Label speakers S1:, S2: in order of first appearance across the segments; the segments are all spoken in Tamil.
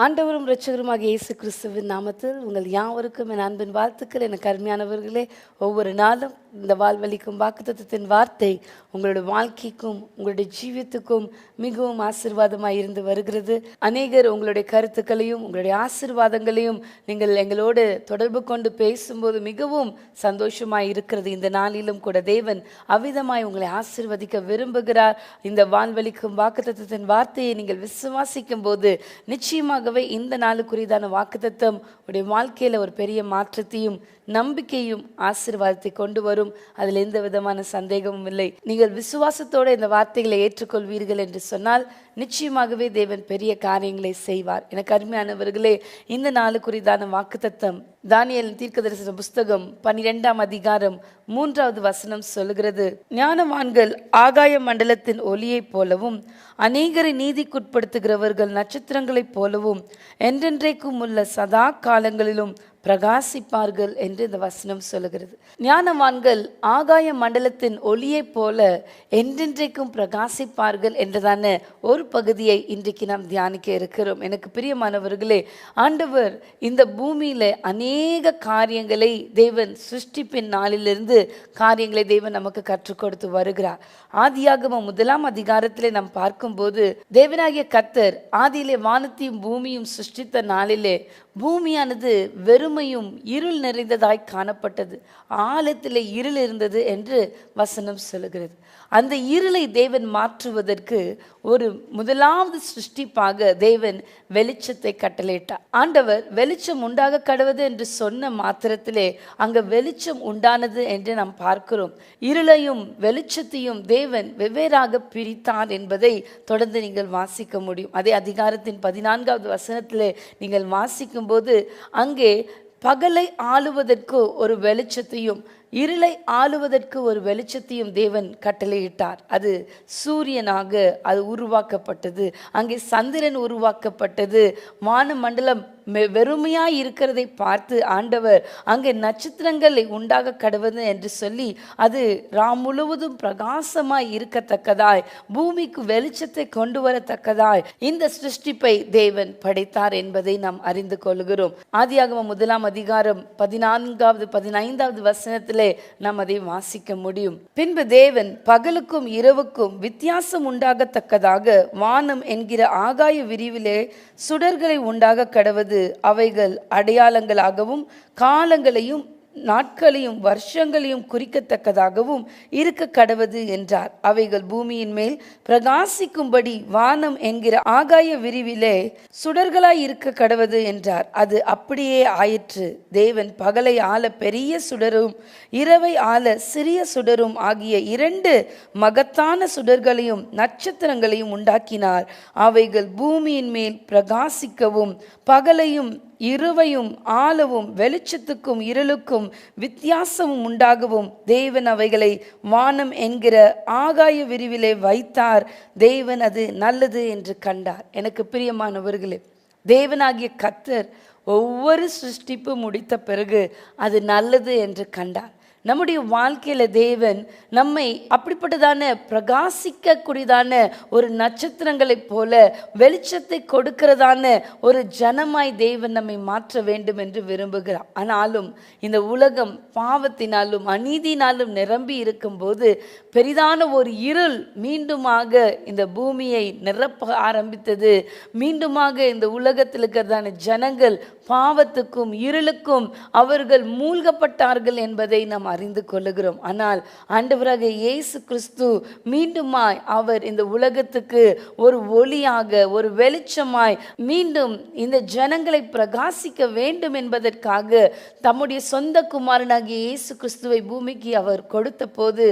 S1: ஆண்டவரும் இரட்சகருமாகிய இயேசு கிறிஸ்துவின் நாமத்தில் உங்கள் யாவருக்கும் என் அன்பின் வாழ்த்துக்கள். எனக்கு அருமையானவர்களே, ஒவ்வொரு நாளும் இந்த வாழ்வளிக்கும் வாக்குத்தத்தத்தின் வார்த்தை உங்களுடைய வாழ்க்கைக்கும் உங்களுடைய ஜீவியத்துக்கும் மிகவும் ஆசீர்வாதமாக இருந்து வருகிறது. அநேகர் உங்களுடைய கருத்துக்களையும் உங்களுடைய ஆசீர்வாதங்களையும் நீங்கள் எங்களோடு தொடர்பு கொண்டு பேசும்போது மிகவும் சந்தோஷமாக இருக்கிறது. இந்த நாளிலும் கூட தேவன் அவ்விதமாய் உங்களை ஆசீர்வதிக்க விரும்புகிறார். இந்த வாழ்வளிக்கும் வாக்குத்தத்தத்தின் வார்த்தையை நீங்கள் விசுவாசிக்கும் போது நிச்சயமாகவே இந்த நாளுக்குரியதான வாக்குத்தத்தம் உடைய வாழ்க்கையில ஒரு பெரிய மாற்றத்தையும் நம்பிக்கையும் ஆசீர்வாதத்தை கொண்டு வரும். அதில் எந்த விதமான சந்தேகமும் இல்லை. நீங்கள் விசுவாசத்தோடு இந்த வார்த்தைகளை ஏற்றுக்கொள்வீர்கள் என்று சொன்னால் நிச்சயமாகவே தேவன் பெரிய காரியங்களை செய்வார். எனக்கு அருமையானவர்களே, இந்த நாளுக்குரியதான வாக்குத்தத்தம் தானியேல் தீர்க்கதரிசன புஸ்தகம் 12ஆம் அதிகாரம் 3வது வசனம் சொல்லுகிறது, ஞானவான்கள் ஆகாய மண்டலத்தின் ஒளியைப் போலவும் அநேகரை நீதிக்குட்படுத்துகிறவர்கள் நட்சத்திரங்களைப் போலவும் என்றென்றைக்கும் உள்ள சதா காலங்களிலும் பிரகாசிப்பார்கள் என்று இந்த வசனம் சொல்லுகிறது. ஞானவான்கள் ஆகாய மண்டலத்தின் ஒளியைப் போல என்றென்றைக்கும் பிரகாசிப்பார்கள் என்றதான ஒரு பகுதியை இன்றைக்கு நாம் தியானிக்க இருக்கிறோம். எனக்கு பிரியமானவர்களே, ஆண்டவர் இந்த பூமியில அநேக காரியங்களை தேவன் சிருஷ்டிப்பின் நாளிலிருந்து காரியங்களை தேவன் நமக்கு கற்றுக் கொடுத்து வருகிறார். ஆதியாகமம் 1ஆம் அதிகாரத்திலே நாம் பார்க்கும்போது தேவனாகிய கர்த்தர் ஆதியிலே வானத்தையும் பூமியும் சிருஷ்டித்த நாளிலே பூமியானது வெறுமையும் இருள் நிறைந்ததாய் காணப்பட்டது. ஆழத்திலே இருள் இருந்தது என்று வசனம் சொல்லுகிறது. அந்த இருளை தேவன் மாற்றுவதற்கு ஒரு முதலாவது சிருஷ்டிப்பாக தேவன் வெளிச்சத்தை கட்டளையிட்டார். ஆண்டவர் வெளிச்சம் உண்டாக கடவது என்று சொன்ன மாத்திரத்திலே அங்க வெளிச்சம் உண்டானது என்று நாம் பார்க்கிறோம். இருளையும் வெளிச்சத்தையும் தேவன் வெவ்வேறாக பிரித்தார் என்பதை தொடர்ந்து நீங்கள் வாசிக்க முடியும். அதே அதிகாரத்தின் 14வது வசனத்திலே நீங்கள் வாசிக்கும் போது அங்கே பகலை ஆளுவதற்கு ஒரு வெளிச்சத்தையும் இருளை ஆளுவதற்கு ஒரு வெளிச்சத்தையும் தேவன் கட்டளையிட்டார். அது சூரியனாக அது உருவாக்கப்பட்டது. அங்கே சந்திரன் உருவாக்கப்பட்டது. வானமண்டலம் வெறுமையாய் இருக்கிறதை பார்த்து ஆண்டவர் அங்கே நட்சத்திரங்களை உண்டாக கடவுது என்று சொல்லி அது ராம் முழுவதும் பிரகாசமாய் இருக்கத்தக்கதாய் பூமிக்கு வெளிச்சத்தை கொண்டு வரத்தக்கதாய் இந்த சிருஷ்டிப்பை தேவன் படைத்தார் என்பதை நாம் அறிந்து கொள்கிறோம். ஆதியாகமம் 1ஆம் அதிகாரம் 14வது 15வது வசனத்திலே நாம் அதை வாசிக்க முடியும். பின்பு தேவன் பகலுக்கும் இரவுக்கும் வித்தியாசம் உண்டாகத்தக்கதாக வானம் என்கிற ஆகாய விரிவிலே சுடர்களை உண்டாக கடவது, அவைகள் அடையாளங்களாகவும் காலங்களையும் நாட்களையும் வருஷங்களையும் குறிக்கத்தக்கதாகவும் இருக்க கடவது என்றார். அவைகள் பூமியின் மேல் பிரகாசிக்கும்படி வானம் என்கிற ஆகாய விரிவிலே சுடர்களாய் இருக்க கடவது என்றார். அது அப்படியே ஆயிற்று. தேவன் பகலை ஆள பெரிய சுடரும் இரவை ஆள சிறிய சுடரும் ஆகிய 2 மகத்தான சுடர்களையும் நட்சத்திரங்களையும் உண்டாக்கினார். அவைகள் பூமியின் மேல் பிரகாசிக்கவும் பகலையும் இரவையும் ஆளவும் வெளிச்சத்துக்கும் இருளுக்கும் வித்தியாசமும் உண்டாகவும் தேவன் அவைகளை வானம் என்கிற ஆகாய விரிவிலே வைத்தார். தேவன் அது நல்லது என்று கண்டார். எனக்கு பிரியமானவர்களே, தேவனாகிய கர்த்தர் ஒவ்வொரு சிருஷ்டிப்பு முடித்த பிறகு அது நல்லது என்று கண்டார். நம்முடைய வாழ்க்கையில தேவன் நம்மை அப்படிப்பட்டதான பிரகாசிக்க கூடியதான ஒரு நட்சத்திரங்களைப் போல வெளிச்சத்தை கொடுக்கிறதான ஒரு ஜனமாய் தேவன் நம்மை மாற்ற வேண்டும் என்று விரும்புகிறார். ஆனாலும் இந்த உலகம் பாவத்தினாலும் அநீதினாலும் நிரம்பி இருக்கும்போது பெரிதான ஒரு இருள் மீண்டுமாக இந்த பூமியை நிரப்ப ஆரம்பித்தது. மீண்டுமாக இந்த உலகத்தில் இருக்கிறதான ஜனங்கள் பாவத்துக்கும் இருளுக்கும் அவர்கள் மூழ்கப்பட்டார்கள் என்பதை நாம் அறிந்து கொள்ளுகிறோம். ஆனால் ஆண்டவராக இயேசு கிறிஸ்து மீண்டுமாய் அவர் இந்த உலகத்துக்கு ஒரு ஒளியாக ஒரு வெளிச்சமாய் மீண்டும் இந்த ஜனங்களை பிரகாசிக்க வேண்டும் என்பதற்காக தம்முடைய சொந்த குமாரனாகிய இயேசு கிறிஸ்துவை பூமிக்கு அவர் கொடுத்த போது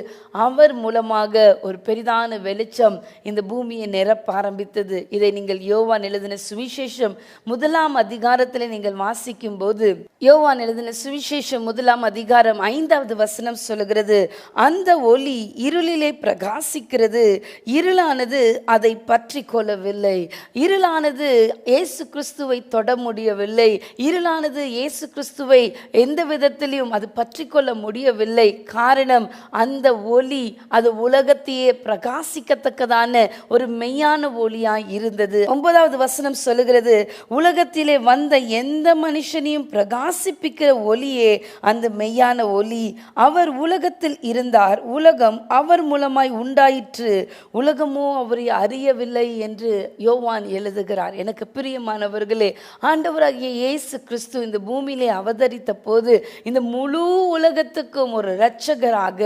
S1: அவர் மூலமாக ஒரு பெரிதான வெளிச்சம் இந்த பூமியை நிரப்ப ஆரம்பித்தது. இதை நீங்கள் யோவான் எழுதின சுவிசேஷம் 1ஆம் அதிகாரத்தில் நீங்கள் வாசிக்கும் போது யோவான் எழுதின சுவிசேஷம் 1ஆம் அதிகாரம் 5வது 9வது வசனம் சொல்லுகிறது, அந்த ஒளி இருளிலே பிரகாசிக்கிறது, இருளானது அதை பற்றி கொள்ளவில்லை. இருளானது இயேசு கிறிஸ்துவை தொட முடியவில்லை. இருளானது இயேசு கிறிஸ்துவை எந்த விதத்திலையும் அது பற்றி கொள்ள முடியவில்லை. காரணம், அந்த ஒளி அது உலகத்தையே பிரகாசிக்கத்தக்கதான ஒரு மெய்யான ஒளியாய் இருந்தது. 9வது வசனம் சொல்லுகிறது, உலகத்திலே வந்த எந்த மனுஷனையும் பிரகாசிப்பிக்கிற ஒளியே அந்த மெய்யான ஒளி. அவர் உலகத்தில் இருந்தார், உலகம் அவர் மூலமாய் உண்டாயிற்று, உலகமோ அவரை அறியவில்லை என்று யோவான் எழுதுகிறார். எனக்கு பிரியமானவர்களே, ஆண்டவராகிய இயேசு கிறிஸ்து இந்த பூமியிலே அவதரித்த போது இந்த முழு உலகத்துக்கும் ஒரு இரட்சகராக,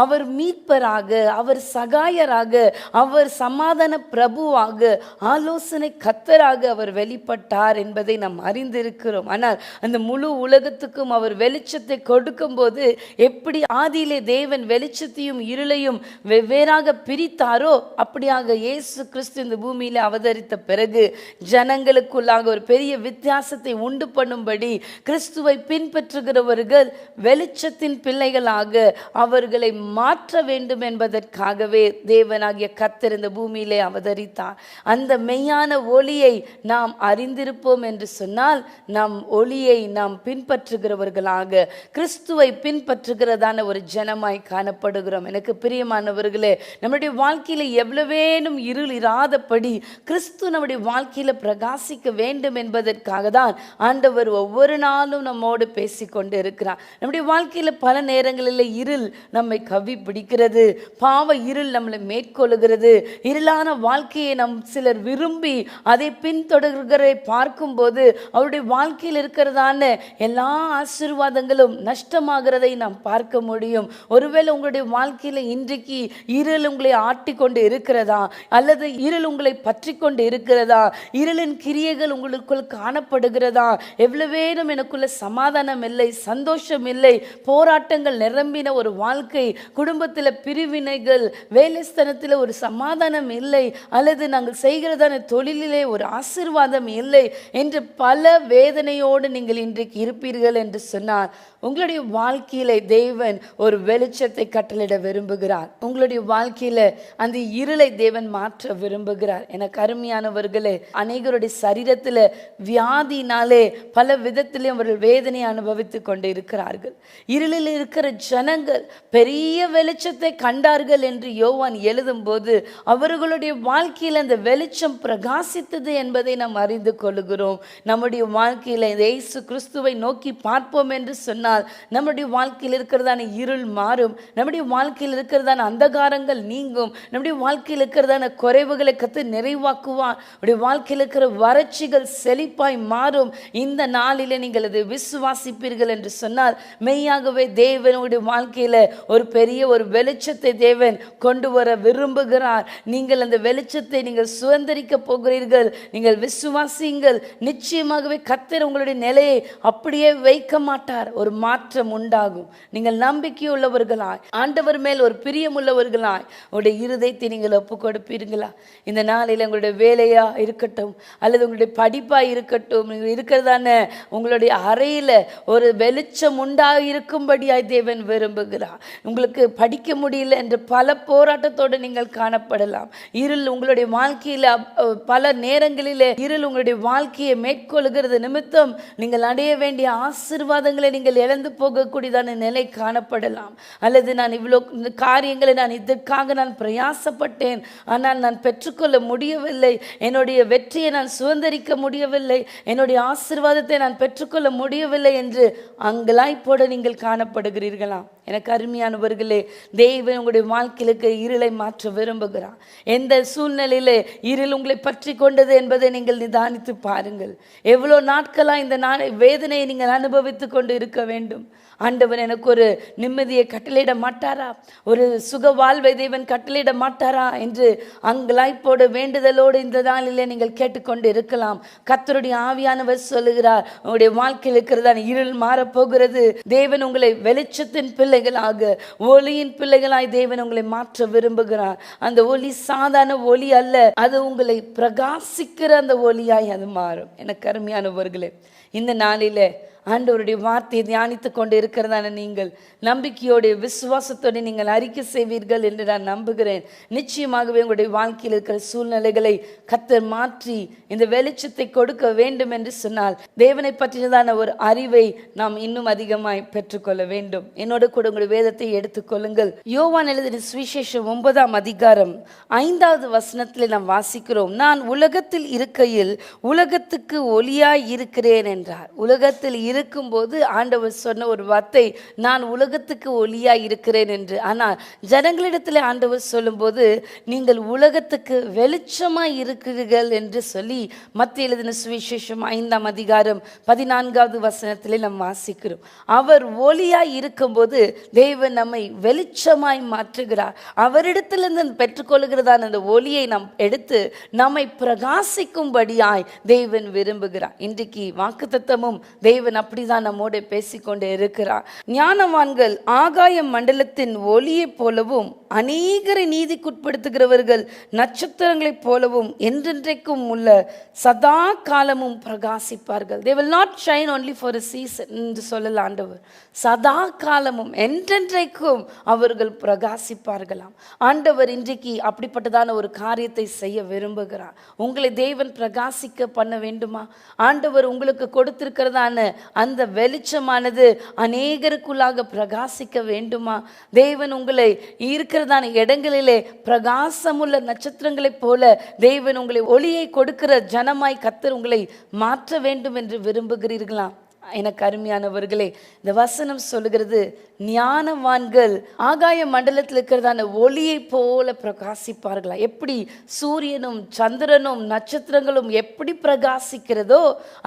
S1: அவர் மீட்பராக, அவர் சகாயராக, அவர் சமாதான பிரபுவாக, ஆலோசனை கர்த்தராக அவர் வெளிப்பட்டார் என்பதை நாம் அறிந்திருக்கிறோம். ஆனால் அந்த முழு உலகத்துக்கும் அவர் வெளிச்சத்தை கொடுக்கும் போது எப்படி ஆதியிலே தேவன் வெளிச்சத்தையும் இருளையும் வெவ்வேறாக பிரித்தாரோ, அப்படியாக இயேசு கிறிஸ்து இந்த பூமியில அவதரித்த பிறகு ஜனங்களுக்குள்ளாக ஒரு பெரிய வித்தியாசத்தை உண்டு பண்ணும்படி கிறிஸ்துவை பின்பற்றுகிறவர்கள் வெளிச்சத்தின் பிள்ளைகளாக அவர்களை மாற்ற வேண்டும் என்பதற்காகவே தேவனாகிய கர்த்தர் இந்த பூமியிலே அவதரித்தார். அந்த மெய்யான ஒளியை நாம் அறிந்திருப்போம் என்று சொன்னால், நம் ஒளியை நாம் பின்பற்றுகிறவர்களாக கிறிஸ்துவை பின்பற்றுகிறதான ஒரு ஜனமாய் காணப்படுகிறோம். எனக்கு பிரியமானவர்களே, நம்முடைய வாழ்க்கையில எவ்வளவேனும் இருள் இராதபடி கிறிஸ்து நம்முடைய வாழ்க்கையில பிரகாசிக்க வேண்டும் என்பதற்காக தான் ஆண்டவர் ஒவ்வொரு நாளும் நம்மோடு பேசிக்கொண்டு இருக்கிறார். நம்முடைய வாழ்க்கையில பல நேரங்களில் இருள் நம்மை கவி பிடிக்கிறது, பாவ இருள் நம்மளை மேற்கொள்ளுகிறது. இருளான வாழ்க்கையை நம் சிலர் விரும்பி அதை பின்தொடர்கிறதை பார்க்கும்போது அவருடைய வாழ்க்கையில் இருக்கிறதான எல்லா ஆசீர்வாதங்களும் நஷ்டமாகிறதை நாம் பார்க்க முடியும். ஒருவேளை உங்களுடைய வாழ்க்கையில இன்றைக்கு இருள் உங்களை ஆட்டி கொண்டு இருக்கிறதா, அல்லது இருள் உங்களை பற்றி கொண்டு இருக்கிறதா, இருளின் கிரியைகள் உங்களுக்குள் காணப்படுகிறதா, எவ்வளவேனும் எனக்குள்ள சமாதானம் இல்லை, சந்தோஷம் இல்லை, போராட்டங்கள் நிரம்பின ஒரு வாழ்க்கை, குடும்பத்தில் பிரிவினைகள், வேலை ஸ்தலத்தில் ஒரு சமாதானம் இல்லை, அல்லது நாங்கள் செய்கிறதான தொழிலிலே ஒரு ஆசீர்வாதம் இல்லை என்று பல வேதனையோடு நீங்கள் இன்றைக்கு இருப்பீர்கள் என்று சொன்னார், உங்களுடைய வாழ்க்கையில தேவன் ஒரு வெளிச்சத்தை கட்டளையிட விரும்புகிறார். உங்களுடைய வாழ்க்கையில அந்த இருளை தேவன் மாற்ற விரும்புகிறார். எனக்கு அருமையானவர்களே, அநேகருடைய சரீரத்தில் வியாதினாலே பல விதத்திலே அவர்கள் வேதனை அனுபவித்துக் கொண்டு இருக்கிறார்கள். இருளில் இருக்கிற ஜனங்கள் பெரிய வெளிச்சத்தை கண்டார்கள் என்று யோவான் எழுதும் போது அவர்களுடைய வாழ்க்கையில் அந்த வெளிச்சம் பிரகாசித்தது என்பதை நாம் அறிந்து கொள்கிறோம். நம்முடைய வாழ்க்கையில இயேசு கிறிஸ்துவை நோக்கி பார்ப்போம் என்று சொன்னால் நம்முடைய வாழ்க்கையில் இருக்கிறதான இருள் மாறும், நம்முடைய வாழ்க்கையில் இருக்கிறதான அந்தகாரங்கள் நீங்கும், நம்முடைய வாழ்க்கையில் இருக்கிறதான குறைவுகளை கத்து நிறைவாக்குவார், நம்முடைய வாழ்க்கையில் இருக்கிற வறட்சிகள் செழிப்பாய் மாறும். இந்த நாளிலே நீங்கள் அதை விசுவாசிப்பீர்கள் என்று சொன்னால் மெய்யாகவே தேவனுடைய வாழ்க்கையில ஒரு பெரிய ஒரு வெளிச்சத்தை தேவன் கொண்டு வர விரும்புகிறார். நீங்கள் அந்த வெளிச்சத்தை நீங்கள் சுதந்திரிக்க போகிறீர்கள். நீங்கள் விசுவாசியுங்கள், நிச்சயமாகவே கர்த்தர் உங்களுடைய நிலையை அப்படியே வைக்க மாட்டார், ஒரு மாற்றம் உண்டாகும். நீங்கள் நம்பிக்கையுள்ளவர்களாய், ஆண்டவர் மேல் ஒரு பிரியமுள்ளவர்களாய் உங்களுடைய இருதயத்தை நீங்கள் ஒப்பு கொடுப்பீர்களா? இந்த நாளில் உங்களுடைய வேலையா இருக்கட்டும், அல்லது உங்களுடைய படிப்பா இருக்கட்டும், நீங்கள் இருக்கிறதான உங்களுடைய அறையில ஒரு வெளிச்சம் உண்டாக இருக்கும்படியாய் தேவன் விரும்புகிறார். உங்களுக்கு படிக்க முடியல என்று பல போராட்டத்தோடு நீங்கள் காணப்படலாம். இருள் உங்களுடைய வாழ்க்கையில பல நேரங்களிலே இருள் உங்களுடைய வாழ்க்கையை மேற்கொள்கிறது நிமித்தம் நீங்கள் அடைய வேண்டிய ஆசீர்வாதங்களை நீங்கள் இழந்து போகக்கூடியதான நிலை காணப்படலாம். அல்லது நான் இவ்வளோ காரியங்களை நான் இதற்காக நான் பிரயாசப்பட்டேன், ஆனால் நான் பெற்றுக்கொள்ள முடியவில்லை, என்னுடைய வெற்றியை நான் சுதந்திரிக்க முடியவில்லை, என்னுடைய ஆசீர்வாதத்தை நான் பெற்றுக்கொள்ள முடியவில்லை என்று அங்கலாய்ப்போடு நீங்கள் காணப்படுகிறீர்களா? எனக்கு அருமையானவர்களே, தேவன் உங்களுடைய வாழ்க்கையிலுக்கு இருளை மாற்ற விரும்புகிறார். எந்த சூழ்நிலையிலே இருள் உங்களை பற்றி கொண்டது என்பதை நீங்கள் நிதானித்து பாருங்கள். எவ்வளோ நாட்களா இந்த வேதனையை நீங்கள் அனுபவித்து கொண்டு இருக்க வேண்டும்? ஆண்டவர் எனக்கு ஒரு நிம்மதியை கட்டளையிட மாட்டாரா, ஒரு சுக வாழ்வை தேவன் கட்டளையிட மாட்டாரா என்று அங்கலாய்ப்போடு வேண்டுதலோடு இந்த நாளிலே நீங்கள் கேட்டுக்கொண்டு இருக்கலாம். கர்த்தருடைய ஆவியானவர் சொல்லுகிறார், உங்களுடைய வாழ்க்கையில் இருக்கிறதான இருள் மாறப்போகிறது. தேவன் உங்களை வெளிச்சத்தின் பிள்ளைகளாக, ஒளியின் பிள்ளைகளாய் தேவன் உங்களை மாற்ற விரும்புகிறார். அந்த ஒளி சாதாரண ஒளி அல்ல, அது உங்களை பிரகாசிக்கிற அந்த ஒளியாய் அது மாறும். எனக்கு அருமையானவர்களே, இந்த நாளிலே ஆண்டவருடைய வார்த்தையை தியானித்து கொண்டு இருக்கிறதான நீங்கள் நம்பிக்கையோடு விசுவாசத்தோடு நீங்கள் அறிக்கை செய்வீர்கள் என்று நான் நம்புகிறேன். நிச்சயமாகவே உங்களுடைய வாழ்க்கையில் இருக்கிற சூழ்நிலைகளை கர்த்தர் மாற்றி இந்த வெளிச்சத்தை கொடுக்க வேண்டும் என்று சொன்னால் தேவனை பற்றினதான ஒரு அறிவை நாம் இன்னும் அதிகமாய் பெற்றுக்கொள்ள வேண்டும். என்னோடு கூட உங்களுடைய வேதத்தை எடுத்துக்கொள்ளுங்கள். யோவான் எழுதின சுவிசேஷம் 9ஆம் அதிகாரம் 5வது வசனத்தில் நாம் வாசிக்கிறோம். நான் உலகத்தில் இருக்கையில் உலகத்துக்கு ஒளியாய் இருக்கிறேன் என்றார். உலகத்தில் இருக்கும்போது ஆண்டவர் சொன்ன ஒரு வார்த்தை, நான் உலகத்துக்கு ஒளியாய் இருக்கிறேன் என்று. ஆனால் ஜனங்களிடத்தில் ஆண்டவர் சொல்லும்போது, நீங்கள் உலகத்துக்கு வெளிச்சமாய் இருக்கிறீர்கள் என்று சொல்லி மத்திய எழுதின சுவிசேஷம் 5ஆம் அதிகாரம் 14வது வசனத்திலே நாம் வாசிக்கிறோம். அவர் ஒளியாய் இருக்கும்போது தேவன் நம்மை வெளிச்சமாய் மாற்றுகிறார். அவரிடத்திலிருந்து பெற்றுக்கொள்கிறதான அந்த ஒளியை நாம் எடுத்து நம்மை பிரகாசிக்கும்படியாய் தேவன் விரும்புகிறார். இன்றைக்கு வாக்குத்தத்தமும் தேவன் அப்படிதான் நம்மோடு பேசிக்கொண்டே இருக்கிறார். ஞானவான்கள் ஆகாய மண்டலத்தின் ஒளியைப் போலவும் அநேகரை நீதிக்குட்படுத்துகிறவர்கள் நட்சத்திரங்களைப் போலவும் என்றென்றைக்கும் உள்ள சதா காலமும் பிரகாசிப்பார்கள். They will not shine only for a season என்று சொல்லல ஆண்டவர். சதா காலமும் என்றென்றைக்கும் அவர்கள் பிரகாசிப்பார்களாம். ஆண்டவர் இன்றைக்கு அப்படிப்பட்டதான ஒரு காரியத்தை செய்ய விரும்புகிறார். உங்களை தேவன் பிரகாசிக்க பண்ண வேண்டுமா? ஆண்டவர் உங்களுக்கு கொடுத்திருக்கிறதான அந்த வெளிச்சமானது அநேகருக்குள்ளாக பிரகாசிக்க வேண்டுமா? தேவன் உங்களை இருக்கிறதான இடங்களிலே பிரகாசமுள்ள நட்சத்திரங்களைப் போல தேவன் உங்களை ஒளியை கொடுக்கிற ஜனமாய் கர்த்தர் உங்களை மாற்ற வேண்டும் என்று விரும்புகிறீர்களா? எனக்கு அருமையானவர்களே, இந்த வசனம் சொல்லுகிறது, ஞானவான்கள் ஆகாய மண்டலத்தில் இருக்கிறதான ஒளியை போல பிரகாசிப்பார்களா? எப்படி சூரியனும் சந்திரனும் நட்சத்திரங்களும் எப்படி பிரகாசிக்கிறதோ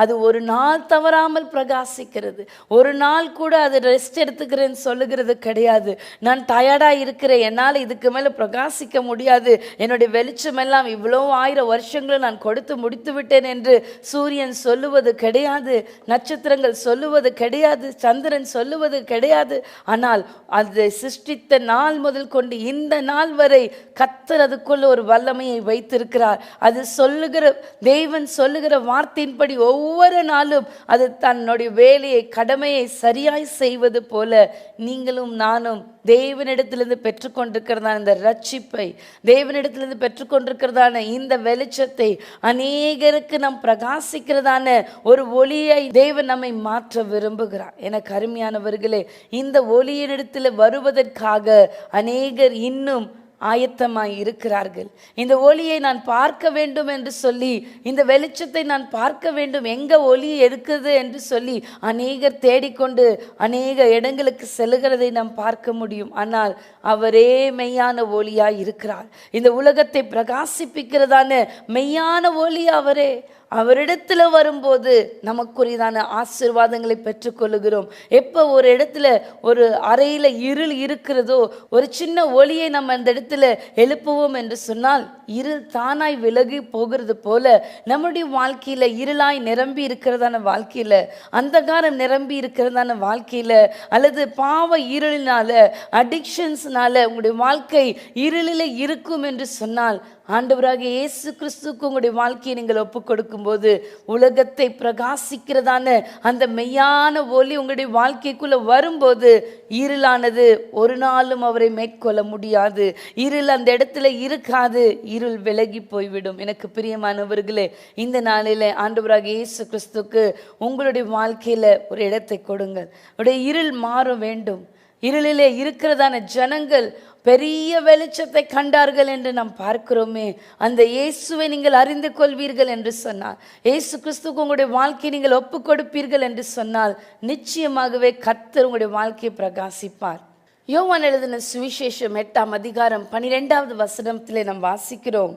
S1: அது ஒரு நாள் தவறாமல் பிரகாசிக்கிறது. ஒரு நாள் கூட அது ரெஸ்ட் எடுத்துக்கிறேன்னு சொல்லுகிறது கிடையாது. நான் டயர்டாக இருக்கிறேன், என்னால் இதுக்கு மேலே பிரகாசிக்க முடியாது, என்னுடைய வெளிச்சம் எல்லாம் இவ்வளோ 1000 வருஷங்களை நான் கொடுத்து முடித்து விட்டேன் என்று சூரியன் சொல்லுவது கிடையாது, நட்சத்திரங்கள் சொல்லுவது கிடையாது, சந்திரன் சொல்லுவது கிடையாது. ஆனால் அதை சிருஷ்டித்த நாள் முதல் கொண்டு இந்த நாள் வரை கர்த்தர் அதுக்குள்ள ஒரு வல்லமையை வைத்திருக்கிறார். அது சொல்லுகிற தேவன் சொல்லுகிற வார்த்தையின்படி ஒவ்வொரு நாளும் அது தன்னுடைய வேலையை கடமையை சரியாய் செய்வது போல நீங்களும் நானும் தேவனிடத்திலிருந்து பெற்றுக்கொண்டிருக்கிறதான இந்த ரட்சிப்பை, தேவனிடத்திலிருந்து பெற்றுக்கொண்டிருக்கிறதான இந்த வெளிச்சத்தை அநேகருக்கு நாம் பிரகாசிக்கிறதான ஒரு ஒளியை தேவன் நம்மை மாற்ற விரும்புகிறார். எனக்கு அருமையானவர்களே, இந்த ஒளியினிடத்தில் வருவதற்காக அநேகர் இன்னும் ஆயத்தமாய் இருக்கிறார்கள். இந்த ஒளியை நான் பார்க்க வேண்டும் என்று சொல்லி, இந்த வெளிச்சத்தை நான் பார்க்க வேண்டும், எங்க ஒளி எடுக்குது என்று சொல்லி அநேகர் தேடிக்கொண்டு அநேக இடங்களுக்கு செல்கிறதை நாம் பார்க்க முடியும். ஆனால் அவரே மெய்யான ஒளியாய் இருக்கிறார். இந்த உலகத்தை பிரகாசிப்பிக்கிறதான மெய்யான ஒளி அவரே. அவரிடத்துல வரும்போது நமக்குரியதான ஆசீர்வாதங்களை பெற்றுக்கொள்ளுகிறோம். எப்போ ஒரு இடத்துல ஒரு அறையில் இருள் இருக்கிறதோ, ஒரு சின்ன ஒளியை நம்ம அந்த இடத்துல எழுப்புவோம் என்று சொன்னால் இருள் தானாய் விலகி போகிறது போல நம்முடைய வாழ்க்கையில இருளாய் நிரம்பி இருக்கிறதான வாழ்க்கையில, அந்தகாரம் நிரம்பி இருக்கிறதான வாழ்க்கையில, அல்லது பாவ இருளினால, அடிக்ஷன்ஸ்னால உங்களுடைய வாழ்க்கை இருளில் இருக்கும் என்று சொன்னால், ஆண்டவராகிய இயேசு கிறிஸ்துவுக்கு உங்களுடைய வாழ்க்கையை நீங்கள் ஒப்புக் கொடுக்கும்போது உலகத்தை பிரகாசிக்கிறதான அந்த மெய்யான ஒளி உங்களுடைய வாழ்க்கைக்குள்ள வரும்போது இருளானது ஒரு நாளும் அவரை மேற்கொள்ள முடியாது. இருள் அந்த இடத்துல இருக்காது, இருள் விலகி போய்விடும். எனக்கு பிரியமானவர்களே, இந்த நாளில் ஆண்டவராகிய இயேசு கிறிஸ்துவுக்கு உங்களுடைய வாழ்க்கையில ஒரு இடத்தை கொடுங்கள். உடைய இருள் மாற வேண்டும். இருளிலே இருக்கிறதான ஜனங்கள் பெரிய வெளிச்சத்தை கண்டார்கள் என்று நாம் பார்க்கிறோமே. அந்த இயேசுவை நீங்கள் அறிந்து கொள்வீர்கள் என்று சொன்னார், இயேசு கிறிஸ்துவுக்கு உங்களுடைய வாழ்க்கையை நீங்கள் ஒப்புக் கொடுப்பீர்கள் என்று சொன்னால் நிச்சயமாகவே கர்த்தர் உங்களுடைய வாழ்க்கையை பிரகாசிப்பார். யோவான் எழுதின சுவிசேஷம் 8ஆம் அதிகாரம் 12வது வசனத்திலே நாம் வாசிக்கிறோம்.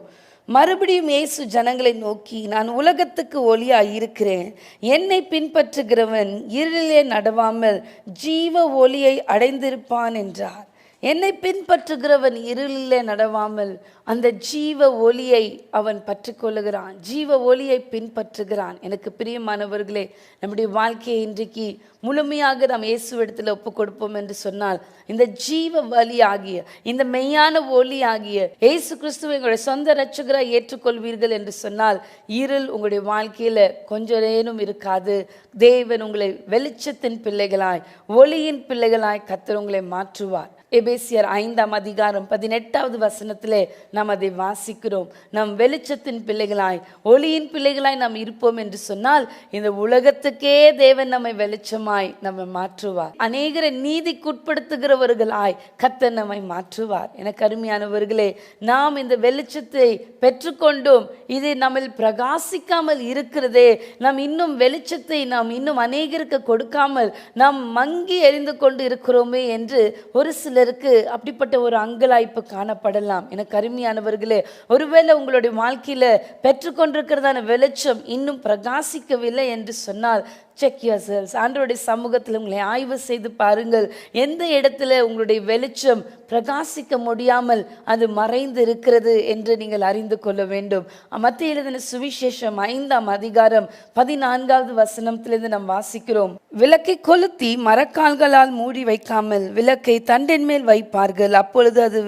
S1: மறுபடியும் இயேசு ஜனங்களை நோக்கி, நான் உலகத்துக்கு ஒளியாய் இருக்கிறேன், என்னை பின்பற்றுகிறவன் இருளிலே நடவாமல் ஜீவ ஒளியை அடைந்திருப்பான் என்றார். என்னை பின்பற்றுகிறவன் இருளிலே நடவாமல் அந்த ஜீவ ஒளியை அவன் பற்றிக்கொள்ளுகிறான், ஜீவ ஒளியை பின்பற்றுகிறான். எனக்கு பிரியமானவர்களே, நம்முடைய வாழ்க்கையை இன்றைக்கு முழுமையாக நாம் இயேசுவிடத்தில் ஒப்பு கொடுப்போம் என்று சொன்னால், இந்த ஜீவ வழி ஆகிய இந்த மெய்யான ஒளி ஆகிய இயேசு கிறிஸ்துவை உங்களுடைய சொந்த இரட்சகராய் ஏற்றுக்கொள்வீர்கள் என்று சொன்னால், இருள் உங்களுடைய வாழ்க்கையில கொஞ்ச நேரம் இருக்காது. தேவன் உங்களை வெளிச்சத்தின் பிள்ளைகளாய், ஒளியின் பிள்ளைகளாய் கர்த்தர் உங்களை மாற்றுவார். எபேசியர் 5:18 நாம் அதை வாசிக்கிறோம். நாம் வெளிச்சத்தின் பிள்ளைகளாய், ஒளியின் பிள்ளைகளாய் நாம் இருப்போம் என்று சொன்னால், இந்த உலகத்துக்கே தேவன் நம்மை வெளிச்சமாய் நம்மை மாற்றுவார். அநேகரை நீதிக்குட்படுத்துகிறவர்களாய் கர்த்தர் நம்மை மாற்றுவார். எனக்கு அருமையானவர்களே, நாம் இந்த வெளிச்சத்தை பெற்றுக்கொண்டோம், இது நம்மில் பிரகாசிக்காமல் இருக்கிறதே, நாம் இன்னும் வெளிச்சத்தை நாம் இன்னும் அநேகருக்கு கொடுக்காமல் நாம் மங்கி எரிந்து கொண்டு இருக்கிறோமே என்று ஒரு சிலருக்கு அப்படிப்பட்ட ஒரு அங்கலாய்ப்பு காணப்படலாம். எனக்கு அருமையானவர்களே, ஒருவேளை உங்களுடைய வாழ்க்கையில பெற்றுக்கொண்டிருக்கிறதான வெளிச்சம் இன்னும் பிரகாசிக்கவில்லை என்று சொன்னால், செக் யுவர் செல்ஸ். ஆண்டவருடைய சமூகத்தில் உங்களை ஆய்வு செய்து பாருங்கள். எந்த இடத்துல உங்களுடைய வெளிச்சம் பிரகாசிக்க முடியாமல் அது மறைந்து இருக்கிறது என்று நீங்கள் அறிந்து கொள்ள வேண்டும். மத்தேயு எழுதின சுவிசேஷம் 5:14 நாம் வாசிக்கிறோம். விளக்கை கொளுத்தி மரக்கால்களால் மூடி வைக்காமல் விளக்கை தண்டின் மேல் வைப்பார்கள், அப்பொழுது அது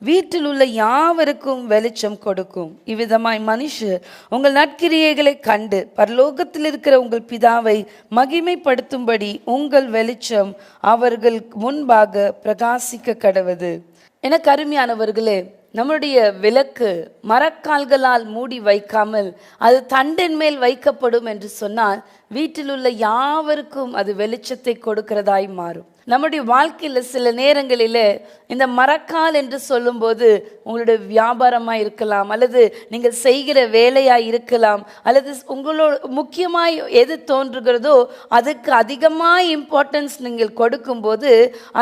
S1: வீட்டில் உள்ள யாவருக்கும் வெளிச்சம் கொடுக்கும். இவ்விதமாய் மனுஷர் உங்கள் நற்கிரியைகளை கண்டு பரலோகத்தில் இருக்கிற உங்கள் பிதாவை மகிமைப்படுத்தும்படி உங்கள் வெளிச்சம் அவர்கள் முன்பாக பிரகாசிக்க கடவது. எனக்கு அருமையானவர்களே, நம்முடைய விளக்கு மரக்கால்களால் மூடி வைக்காமல் அது தண்டின் மேல் வைக்கப்படும் என்று சொன்னால், வீட்டில் உள்ள யாவருக்கும் அது வெளிச்சத்தை கொடுக்கிறதாய் மாறும். நம்முடைய வாழ்க்கையில் சில நேரங்களில் இந்த மரக்கால் என்று சொல்லும்போது உங்களுடைய வியாபாரமாக இருக்கலாம், அல்லது நீங்கள் செய்கிற வேலையாக இருக்கலாம், அல்லது உங்களோட முக்கியமாய் எது தோன்றுகிறதோ அதுக்கு அதிகமாக இம்பார்ட்டன்ஸ் நீங்கள் கொடுக்கும்போது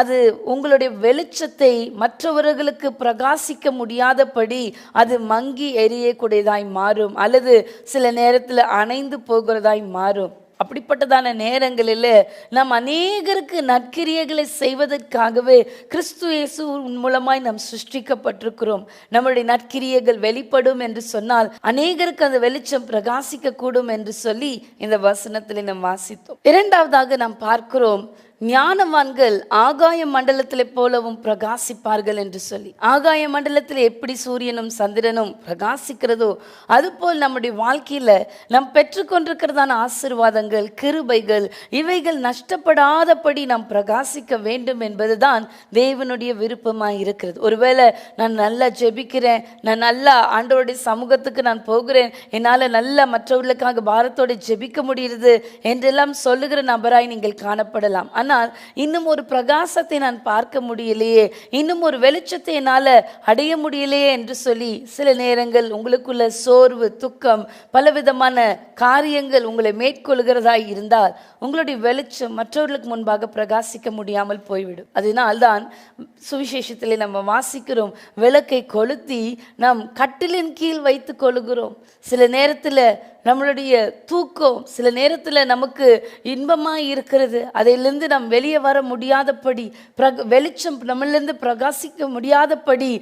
S1: அது உங்களுடைய வெளிச்சத்தை மற்றவர்களுக்கு பிரகாசிக்க முடியாதபடி அது மங்கி எரியக்கூடியதாய் மாறும், அல்லது சில நேரத்தில் அணைந்து போகிறதாய் மாறும். அப்படிப்பட்டதான நேரங்களில் நாம் அநேகருக்கு நற்கிரியைகளை செய்வதற்காகவே கிறிஸ்து இயேசு மூலமாய் நாம் சிருஷ்டிக்கப்பட்டிருக்கிறோம். நம்முடைய நற்கிரியைகள் வெளிப்படும் என்று சொன்னால் அநேகருக்கு அந்த வெளிச்சம் பிரகாசிக்க கூடும் என்று சொல்லி இந்த வசனத்தில் நாம் வாசித்தோம். இரண்டாவதாக நாம் பார்க்கிறோம், ஞானவான்கள் ஆகாய மண்டலத்திலே போலவும் பிரகாசிப்பார்கள் என்று சொல்லி. ஆகாய மண்டலத்தில் எப்படி சூரியனும் சந்திரனும் பிரகாசிக்கிறதோ அதுபோல் நம்முடைய வாழ்க்கையில நாம் பெற்றுக்கொண்டிருக்கிறதான ஆசீர்வாதங்கள், கிருபைகள், இவைகள் நஷ்டப்படாதபடி நாம் பிரகாசிக்க வேண்டும் என்பதுதான் தேவனுடைய விருப்பமாய் இருக்கிறது. ஒருவேளை நான் நல்லா ஜெபிக்கிறேன், நான் நல்லா ஆண்டவருடைய சமூகத்துக்கு நான் போகிறேன், என்னால் நல்லா மற்றவர்களுக்காக பாரத்தோடு ஜெபிக்க முடியுது என்றெல்லாம் சொல்லுகிற நபராய் நீங்கள் காணப்படலாம். ஆனால் இன்னும் ஒரு பிரகாசத்தை நான் பார்க்க முடியலையே, இன்னும் ஒரு வெளிச்சத்தை என்னால் அடைய முடியலையே என்று சொல்லி சில நேரங்கள் உங்களுக்குள்ள சோர்வு, துக்கம், பலவிதமான காரியங்கள் உங்களை மேற்கொள்கிறதாய் இருந்தால் உங்களுடைய வெளிச்சம் மற்றவர்களுக்கு முன்பாக பிரகாசிக்க முடியாமல் போய்விடும். அதனால்தான் சுவிசேஷத்திலே நம்ம வாசிக்கிறோம், விளக்கை கொளுத்தி நாம் கட்டிலின் கீழ் வைத்து கொள்கிறோம். சில நேரத்தில் நம்மளுடைய தூக்கம் சில நேரத்தில் நமக்கு இன்பமாக இருக்கிறது, அதிலிருந்து நாம் வெளியே வர முடியாதபடி, வெளிச்சம் நம்மளிலிருந்து பிரகாசிக்க முடியாதபடி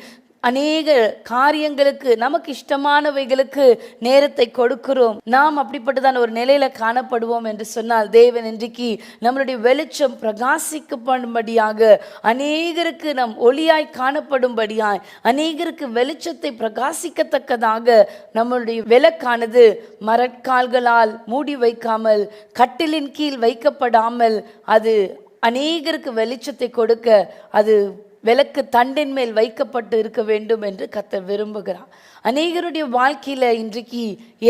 S1: அநேக காரியங்களுக்கு, நமக்கு இஷ்டமானவைகளுக்கு நேரத்தை கொடுக்கிறோம். நாம் அப்படிப்பட்டதான ஒரு நிலையில காணப்படுவோம் என்று சொன்னால், தேவன் இன்றைக்கு நம்மளுடைய வெளிச்சம் பிரகாசிக்கப்படும்படியாக, அநேகருக்கு நாம் ஒளியாய் காணப்படும்படியாய், அநேகருக்கு வெளிச்சத்தை பிரகாசிக்கத்தக்கதாக நம்மளுடைய விளக்கானது மரக்கால்களால் மூடி வைக்காமல், கட்டிலின் கீழ் வைக்கப்படாமல், அது அநேகருக்கு வெளிச்சத்தை கொடுக்க அது விளக்கு தண்டின் மேல் வைக்கப்பட்டு இருக்க வேண்டும் என்று கர்த்தர் விரும்புகிறார். அநேகருடைய வாழ்க்கையில இன்றைக்கு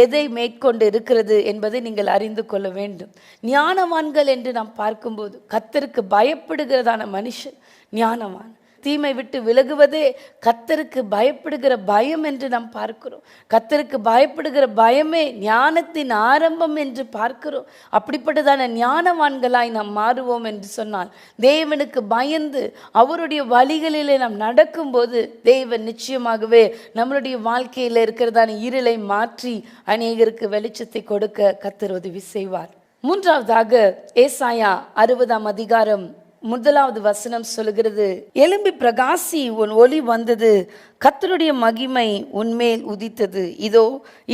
S1: எதை மேற்கொண்டு இருக்கிறது என்பதை நீங்கள் அறிந்து கொள்ள வேண்டும். ஞானவான்கள் என்று நாம் பார்க்கும்போது கர்த்தருக்கு பயப்படுகிறதான மனுஷன் ஞானவான். தீமை விட்டு விலகுவதே கர்த்தருக்கு பயப்படுகிற பயம் என்று நாம் பார்க்கிறோம். கர்த்தருக்கு பயப்படுகிற பயமே ஞானத்தின் ஆரம்பம் என்று பார்க்கிறோம். அப்படிப்பட்டதான ஞானவான்களாய் நாம் மாறுவோம் என்று சொன்னால், தேவனுக்கு பயந்து அவருடைய வழிகளிலே நாம் நடக்கும்போது தேவன் நிச்சயமாகவே நம்மளுடைய வாழ்க்கையில் இருக்கிறதான இருளை மாற்றி அநேகருக்கு வெளிச்சத்தை கொடுக்க கர்த்தர் உதவி செய்வார். மூன்றாவதாக ஏசாயா 60 முதலாவது வசனம் சொல்லுகிறது, எழும்பி பிரகாசி, உன் ஒளி வந்தது, கர்த்தருடைய மகிமை உன்மேல் உதித்தது. இதோ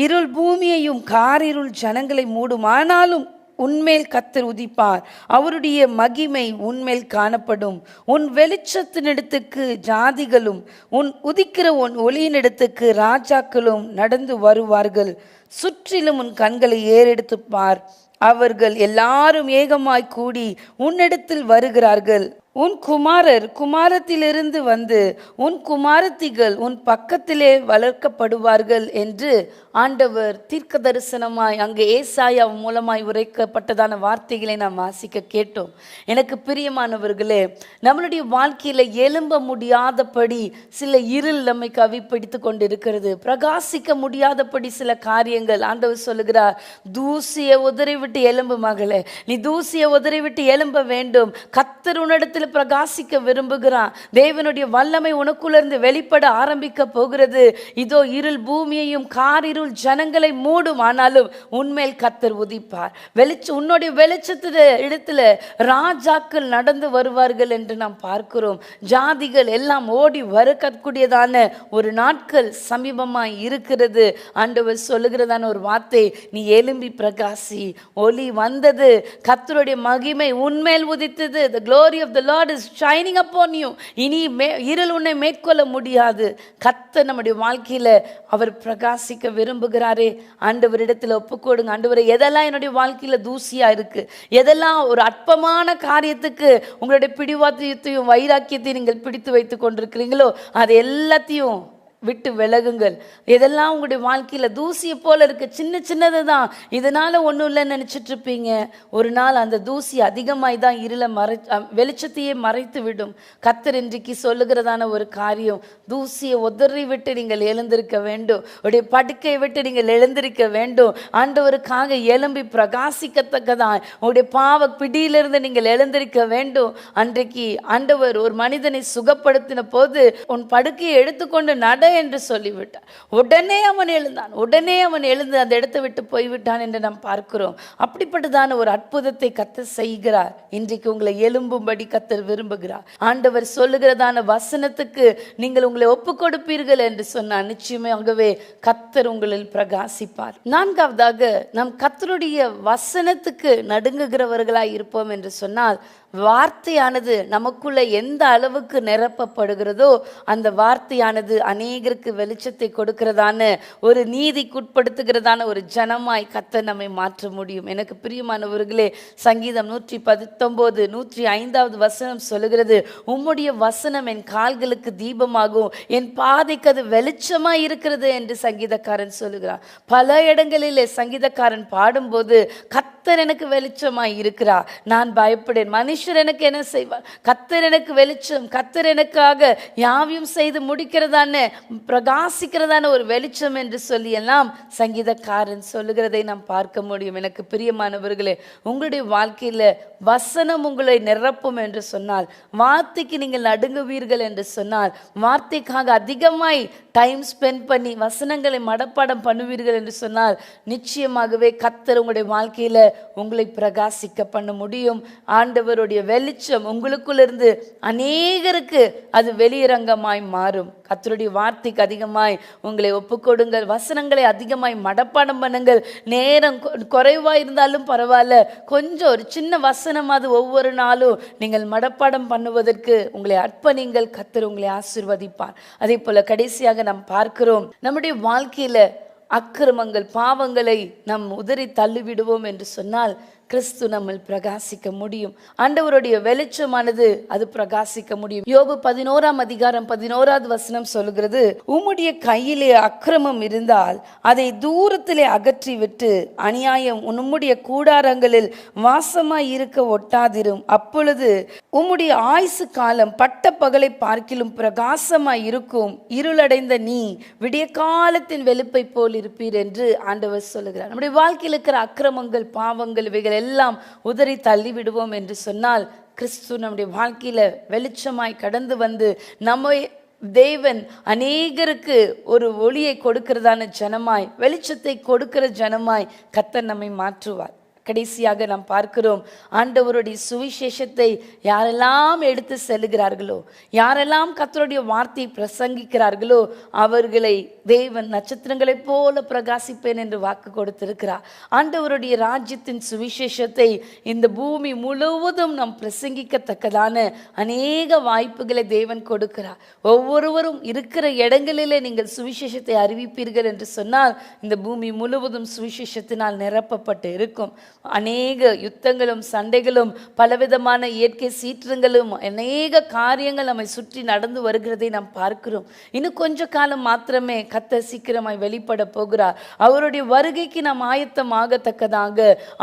S1: இருள் பூமியையும் காரிருள் ஜனங்களை மூடும், ஆனாலும் உன்மேல் கர்த்தர் உதிப்பார், அவருடைய மகிமை உன்மேல் காணப்படும். உன் வெளிச்சத்தினிடத்துக்கு ஜாதிகளும் உன் உதிக்கிற உன் ஒளியினிடத்துக்கு ராஜாக்களும் நடந்து வருவார்கள். சுற்றிலும் உன் கண்களை ஏறெடுத்து பார், அவர்கள் எல்லாரும் ஏகமாய் கூடி உன்னிடத்தில் வருகிறார்கள். உன் குமாரர் குமாரத்திலிருந்து வந்து உன் குமாரத்திகள் உன் பக்கத்திலே வளர்க்கப்படுவார்கள் என்று ஆண்டவர் தீர்க்க தரிசனமாய் அங்கே ஏசாயா மூலமாய் உரைக்கப்பட்டதான வார்த்தைகளை நாம் வாசிக்க கேட்டோம். எனக்கு பிரியமானவர்களே, நம்மளுடைய வாழ்க்கையில எழும்ப முடியாதபடி சில இருள் நம்மை கவிப்பிடித்து கொண்டு இருக்கிறது. பிரகாசிக்க முடியாதபடி சில காரியங்கள். ஆண்டவர் சொல்லுகிறார், தூசியை உதறிவிட்டு எழும்பு மகளே, நீ தூசியை உதறிவிட்டு எழும்ப வேண்டும். கர்த்தர் உன்னிடத்தில் பிரகாசிக்க விரும்புகிறான். தேவனுடைய வல்லமை உனக்குள்ளிருந்து வெளிப்பட ஆரம்பிக்க போகிறது. இதோ இருள் பூமியையும் காரிருள் ஜனங்களை மூடும், ஆனாலும் உன்மேல் கர்த்தர் உதிப்பார். உன்னுடைய வெளிச்சத்துல இடத்துல ராஜாக்கள் நடந்து வருவார்கள் என்று நாம் பார்க்கிறோம். ஜாதிகள் எல்லாம் ஓடி வரக்கூடியதான ஒரு நாட்கள் சமீபமாய் இருக்கிறது. ஆண்டவர் சொல்லுகிறதான ஒரு வார்த்தை, நீ எழும்பி பிரகாசி, ஒளி வந்தது, கர்த்தருடைய மகிமை உன்மேல் உதித்தது. The glory of the Lord is shining upon you. இனி இருள் உன்னை மேற்கொள்ள முடியாது. கர்த்தர் நம்முடைய வாழ்க்கையில அவர் பிரகாசிக்க விரும்புகிறாரே. ஆண்டவரிடத்துல ஒப்புக்கொடுங்க. ஆண்டவரே, எதெல்லாம் என்னுடைய வாழ்க்கையில தூசியா இருக்கு, எதெல்லாம் ஒரு அற்பமான காரியத்துக்கு உங்களுடைய பிடிவாதத்தையும் வைராக்கியத்தையும் நீங்கள் பிடித்து வைத்து கொண்டிருக்கிறீங்களோ, அது எல்லாத்தையும் விட்டு விலகுங்கள். எதெல்லாம் உங்களுடைய வாழ்க்கையில தூசியை போல இருக்கு, சின்ன சின்னது தான், இதனால ஒன்றும் இல்லைன்னு நினைச்சிட்டு இருப்பீங்க. ஒரு நாள் அந்த தூசி அதிகமாய் தான் இருளை வெளிச்சத்தையே மறைத்து விடும். கர்த்தர் இன்றைக்கு சொல்லுகிறதான ஒரு காரியம், தூசியை உதறி விட்டு நீங்கள் எழுந்திருக்க வேண்டும். உடைய படுக்கையை விட்டு நீங்கள் எழுந்திருக்க வேண்டும். ஆண்டவருக்காக எழும்பி பிரகாசிக்கத்தக்கதான் உடைய பாவ பிடியிலிருந்து நீங்கள் எழுந்திருக்க வேண்டும். அன்றைக்கு ஆண்டவர் ஒரு மனிதனை சுகப்படுத்தின போது, உன் படுக்கையை எடுத்துக்கொண்டு நட என்று சொல்லிவிட்டார். உடனே அவன் எழுந்து அந்த இடத்தை விட்டு போய்விட்டான் என்று நாம் பார்க்கிறோம். அப்படிப்பட்டதான ஒரு அற்புதத்தை கர்த்தர் செய்கிறார். இன்றைக்கு உங்களை எழும்பும்படி கர்த்தர் விரும்புகிறார். ஆண்டவர் சொல்லுகிறதான வசனத்துக்கு நீங்கள் உங்களை ஒப்புக் கொடுப்பீர்கள் என்று சொன்னார், நிச்சயமாகவே கர்த்தர் உங்களில் பிரகாசிப்பார். நான்காவதாக, நாம் கர்த்தருடைய வசனத்துக்கு நடுங்குகிறவர்களாய் இருப்போம் என்று சொன்னால், வார்த்தையானது நமக்குள்ள எந்த அளவுக்கு நிரப்பப்படுகிறதோ அந்த வார்த்தையானது அநேகருக்கு வெளிச்சத்தை கொடுக்கிறதான ஒரு நீதிக்குட்படுத்துகிறதான ஒரு ஜனமாய் கர்த்தர் நம்மை மாற்ற முடியும். எனக்கு பிரியமானவர்களே, சங்கீதம் 119 105வது வசனம் சொல்லுகிறது, உம்முடைய வசனம் என் கால்களுக்கு தீபமாகும், என் பாதைக்கு அது வெளிச்சமாய் இருக்கிறது என்று சங்கீதக்காரன் சொல்லுகிறார். பல இடங்களிலே சங்கீதக்காரன் பாடும்போது, கர்த்தர் எனக்கு வெளிச்சமாய் இருக்கிறார், நான் பயப்படேன், மனுஷர் எனக்கு என்ன செய்வார், கர்த்தர் எனக்கு வெளிச்சம், கர்த்தர் எனக்காக யாவையும் செய்து முடிக்கிறதான பிரகாசிக்கிறதான ஒரு வெளிச்சம் என்று சொல்லி எல்லாம் சங்கீதக்காரன் சொல்லுகிறதை நாம் பார்க்க முடியும். எனக்கு பிரியமானவர்களே, உங்களுடைய வாழ்க்கையில வசனம் உங்களை நிரப்பும் என்று சொன்னால், வார்த்தைக்கு நீங்கள் நடுங்குவீர்கள் என்று சொன்னால், வார்த்தைக்காக அதிகமாய் டைம் ஸ்பெண்ட் பண்ணி வசனங்களை மனப்பாடம் பண்ணுவீர்கள் என்று சொன்னால், நிச்சயமாகவே கர்த்தர் உங்களுடைய வாழ்க்கையில உங்களை பிரகாசிக்க பண்ண முடியும். ஆண்டவருடைய வெளிச்சம் உங்களுக்குள்ளிருந்து அநேகருக்கு அது வெளியரங்கமாய் மாறும். கர்த்தருடைய வார்த்தைக்கு அதிகமாய் உங்களை ஒப்புக்கொடுங்கள். வசனங்களை அதிகமாய் மனப்பாடம் பண்ணுங்கள். நேரம் குறைவாக இருந்தாலும் பரவாயில்ல, கொஞ்சம் ஒரு சின்ன வசனமாவது ஒவ்வொரு நாளும் நீங்கள் மனப்பாடம் பண்ணுவதற்கு உங்களை அர்ப்பணிங்கள். கர்த்தர் உங்களை ஆசீர்வதிப்பார். அதே போல கடைசியாக நாம் பார்க்கிறோம், நம்முடைய வாழ்க்கையில அக்கிரமங்கள் பாவங்களை நாம் உதறி தள்ளிவிடுவோம் என்று சொன்னால் கிறிஸ்து நம்மில் பிரகாசிக்க முடியும். ஆண்டவருடைய வெளிச்சமானது அது பிரகாசிக்க முடியும். யோபு 11ஆம் அதிகாரம் 11வது வசனம் சொல்கிறது, உம்முடைய கையிலே அக்கிரமம் இருந்தால் அதை தூரத்திலே அகற்றி விட்டு அநியாயம் உம்முடைய கூடாரங்களில் வாசமாய் இருக்க ஒட்டாதிரும். அப்பொழுது உம்முடைய ஆயுசு காலம் பட்ட பகலை பார்க்கிலும் பிரகாசமாய் இருக்கும். இருளடைந்த நீ விடிய காலத்தின் வெளுப்பை போல் இருப்பீர் என்று ஆண்டவர் சொல்லுகிறார். நம்முடைய வாழ்க்கையில் இருக்கிற அக்கிரமங்கள் பாவங்கள் இவைகள் எல்லாம் உதறி தள்ளி விடுவோம் என்று சொன்னால், கிறிஸ்து நம்முடைய வாழ்க்கையில வெளிச்சமாய் கடந்து வந்து நம்மை தேவன் அநேகருக்கு ஒரு ஒளியை கொடுக்கிறதான ஜனமாய், வெளிச்சத்தை கொடுக்கிற ஜனமாய் கர்த்தர் நம்மை மாற்றுவார். கடைசியாக நாம் பார்க்கிறோம், ஆண்டவருடைய சுவிசேஷத்தை யாரெல்லாம் எடுத்து செல்லுகிறார்களோ, யாரெல்லாம் கர்த்தருடைய வார்த்தையை பிரசங்கிக்கிறார்களோ அவர்களை தேவன் நட்சத்திரங்களைப் போல பிரகாசிப்பேன் என்று வாக்கு கொடுத்திருக்கிறார். ஆண்டவருடைய ராஜ்யத்தின் சுவிசேஷத்தை இந்த பூமி முழுவதும் நாம் பிரசங்கிக்கத்தக்கதான அநேக வாய்ப்புகளை தேவன் கொடுக்கிறார். ஒவ்வொருவரும் இருக்கிற இடங்களிலே நீங்கள் சுவிசேஷத்தை அறிவிப்பீர்கள் என்று சொன்னால் இந்த பூமி முழுவதும் சுவிசேஷத்தினால் நிரப்பப்பட்டு இருக்கும். அநேக யுத்தங்களும் சண்டைகளும் பலவிதமான இயற்கை சீற்றங்களும் அநேக காரியங்கள் நம்மை சுற்றி நடந்து வருகிறதை நாம் பார்க்கிறோம். இன்னும் கொஞ்ச காலம் மாத்திரமே கர்த்தர் சீக்கிரமாய் வெளிப்பட போகிறார். அவருடைய வருகைக்கு நாம் ஆயத்தமாகத்தக்கதாக,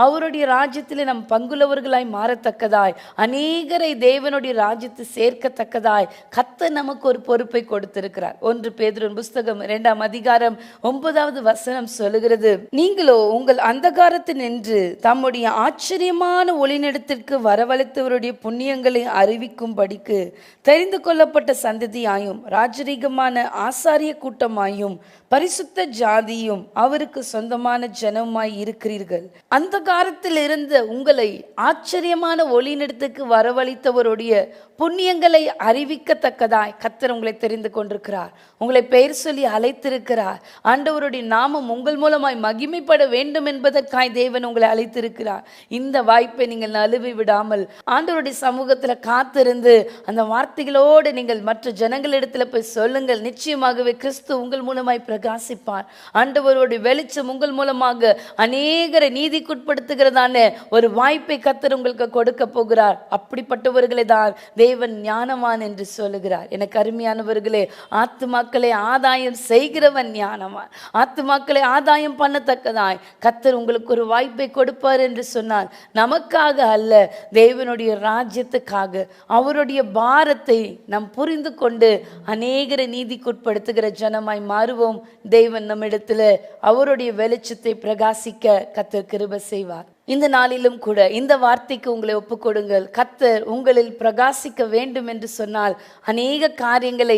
S1: அவருடைய ராஜ்யத்திலே நாம் பங்குள்ளவர்களாய் மாறத்தக்கதாய், அநேகரை தேவனுடைய ராஜ்யத்தை சேர்க்கத்தக்கதாய் கர்த்தர் நமக்கு ஒரு பொறுப்பை கொடுத்திருக்கிறார். 1 பேதுரு புஸ்தகம் 2ஆம் அதிகாரம் 9வது வசனம் சொல்லுகிறது, நீங்களோ உங்கள் அந்தகாரத்தில் நின்று தம்முடைய ஆச்சரியமான ஒளிநடத்திற்கு வரவழைத்தவருடைய புண்ணியங்களை அறிவிக்கும்படிக்கு தெரிந்து கொள்ளப்பட்ட சந்ததியாயும் ராஜரீகமான ஆசாரிய கூட்டமாயும் பரிசுத்த ஜாதியும் அவருக்கு சொந்தமான ஜனமாய் இருக்கிறீர்கள். அந்த காலத்தில் இருந்த உங்களை ஆச்சரியமான ஒளிநடத்துக்கு வரவழைத்தவருடைய புண்ணியங்களை அறிவிக்கத்தக்கதாய் கர்த்தர் உங்களை தெரிந்து கொண்டிருக்கிறார். உங்களை பெயர் சொல்லி அழைத்திருக்கிறார். ஆண்டவருடைய நாமம் உங்கள் மூலமாய் மகிமைப்பட வேண்டும் என்பதற்காய் தேவன் உங்களை அழைத்திருக்கிறார். இந்த வாய்ப்பை நீங்கள் நழுவி விடாமல் ஆண்டவருடைய சமூகத்தில் காத்திருந்து அந்த வார்த்தைகளோடு நீங்கள் மற்ற ஜனங்களிடத்தில் போய் சொல்லுங்கள். நிச்சயமாகவே கிறிஸ்து உங்கள் மூலமாய் பிரகாசிப்பார். ஆண்டவருடைய வெளிச்சம் உங்கள் மூலமாக அநேகரை நீதிக்குட்படுத்துகிறதான ஒரு வாய்ப்பை கர்த்தர் உங்களுக்கு கொடுக்க போகிறார். அப்படிப்பட்டவர்களை தான் தேவன் ஞானவான் என்று சொல்லுகிறார். எனக்கு அருமையானவர்களே, ஆத்துமாக்களை ஆதாயம் செய்கிறவன் ஞானவான். ஆத்துமாக்களை ஆதாயம் பண்ணத்தக்கதாய் கர்த்தர் உங்களுக்கு ஒரு வாய்ப்பை கொடுப்பார் என்று சொன்னார். நமக்காக அல்ல, தேவனுடைய ராஜ்யத்துக்காக அவருடைய பாரத்தை நாம் புரிந்து கொண்டு அநேகரை நீதிக்குட்படுத்துகிற ஜனமாய் மாறுவோம். தேவன் நம்மிடத்தில் அவருடைய வெளிச்சத்தை பிரகாசிக்க கர்த்தர் கிருபை செய்வார். இந்த நாளிலும் கூட இந்த வார்த்தைக்கு உங்களை ஒப்புக்கொடுங்கள். கர்த்தர் உங்களில் பிரகாசிக்க வேண்டும் என்று சொன்னால் அநேக காரியங்களை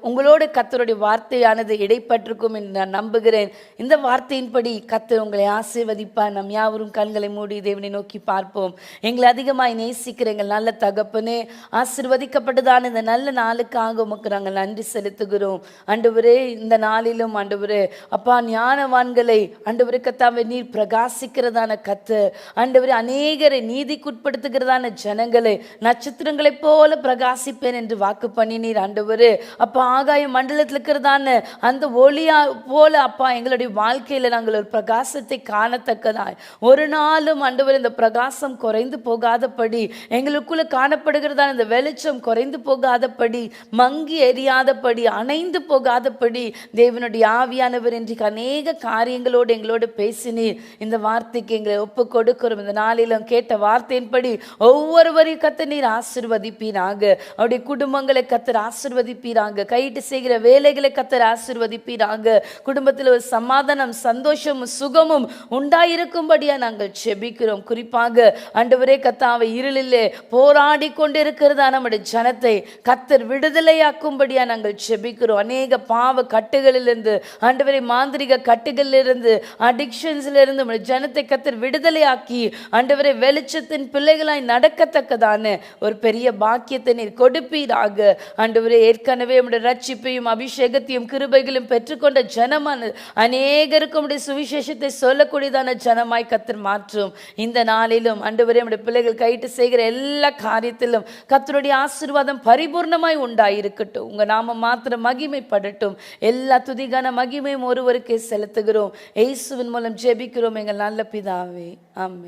S1: உங்களோட கர்த்தருடைய வார்த்தையானது இடைப்பட்டிருக்கும் என்று நான் நம்புகிறேன். இந்த வார்த்தையின்படி கர்த்தர் உங்களை ஆசீர்வதிப்பார். நம் யாவரும் கண்களை மூடி தேவனை நோக்கி பார்ப்போம். எங்களை அதிகமாய் நேசிக்கிற எங்கள் நல்ல தகப்பனே, ஆசீர்வதிக்கப்பட்டதான இந்த நல்ல நாளுக்காக உமக்கு நாங்கள் நன்றி செலுத்துகிறோம். ஆண்டவரே, இந்த நாளிலும் ஆண்டவரே அப்பா, ஞானவான்களை ஆண்டவரே கர்த்தாவே நீர் பிரகாசிக்கிறதான ஆண்டவரே அநேகரை நீதிக்குட்படுத்துகிறதான ஜனங்களை நட்சத்திரங்களைப் போல பிரகாசிப்பேன் என்று வாக்கு பண்ணினீர். ஆண்டவரே அப்பா, ஆகாய மண்டலத்தில் இருக்கிறதான அந்த ஒளியா போல அப்பா எங்களுடைய வாழ்க்கையில நாங்கள் ஒரு பிரகாசத்தை காணத்தக்கதாய் ஒரு நாளும் ஆண்டவரே இந்த பிரகாசம் குறைந்து போகாதபடி, எங்களுக்குள்ள காணப்படுகிறதான இந்த வெளிச்சம் குறைந்து போகாதபடி, மங்கி எரியாதபடி, அணைந்து போகாதபடி தேவனுடைய ஆவியானவர் இன்றைக்கு அநேக காரியங்களோடு எங்களோடு பேசினீர். இந்த வார்த்தைக்கு எங்களை ஒப்பு கொடுக்கிறோம். இந்த நாளிலும் கேட்ட வார்த்தையின்படி ஒவ்வொருவரையும் கர்த்தர் நீர் ஆசீர்வதிப்பீராக. அவருடைய குடும்பங்களை கர்த்தர் ஆசீர்வதிப்பீராக. கையிட்டு செய்கிற வேலைகளை கர்த்தர் ஆசீர்வதிப்பீராக. குடும்பத்தில் ஒரு சமாதானம், சந்தோஷமும் சுகமும் உண்டாயிருக்கும்படியா நாங்கள் செபிக்கிறோம். குறிப்பாக ஆண்டவரே கர்த்தாவே, இருளிலே போராடி கொண்டிருக்கிறதா நம்முடைய ஜனத்தை கர்த்தர் விடுதலையாக்கும்படியா நாங்கள் செபிக்கிறோம். அநேக பாவ கட்டுகளிலிருந்து ஆண்டவரே, மாந்திரிக கட்டுகளிலிருந்து, அடிக்ஷன்ஸ்லிருந்து நம்முடைய ஜனத்தை கர்த்தர் விடுதலையாக்கி ஆண்டவரே வெளிச்சத்தின் பிள்ளைகளாய் நடக்கத்தக்கதான ஒரு பெரிய பாக்கியத்தை நீர் கொடுப்பீராக. ஆண்டவரே, ஏற்கனவே உம்முடைய ரட்சிப்பையும் அபிஷேகத்தையும் கிருபைகளையும் பெற்றுக்கொண்ட ஜனமான அநேகருக்கு உம்முடைய சுவிசேஷத்தை சொல்லக்கூடியதான ஜனமாய் கர்த்தர் மாற்றும். இந்த நாளிலும் ஆண்டவரே உம்முடைய பிள்ளைகள் கையிட்டு செய்கிற எல்லா காரியத்திலும் கர்த்தருடைய ஆசீர்வாதம் பரிபூர்ணமாய் உண்டாயிருக்கட்டும். உங்க நாமம் மாத்திரம் மகிமைப்படட்டும். எல்லா துதிகான மகிமையும் ஒருவருக்கே செலுத்துகிறோம். இயேசுவின் மூலம் ஜெபிக்கிறோம் எங்கள் நல்ல பிதாவே. ஆமென்.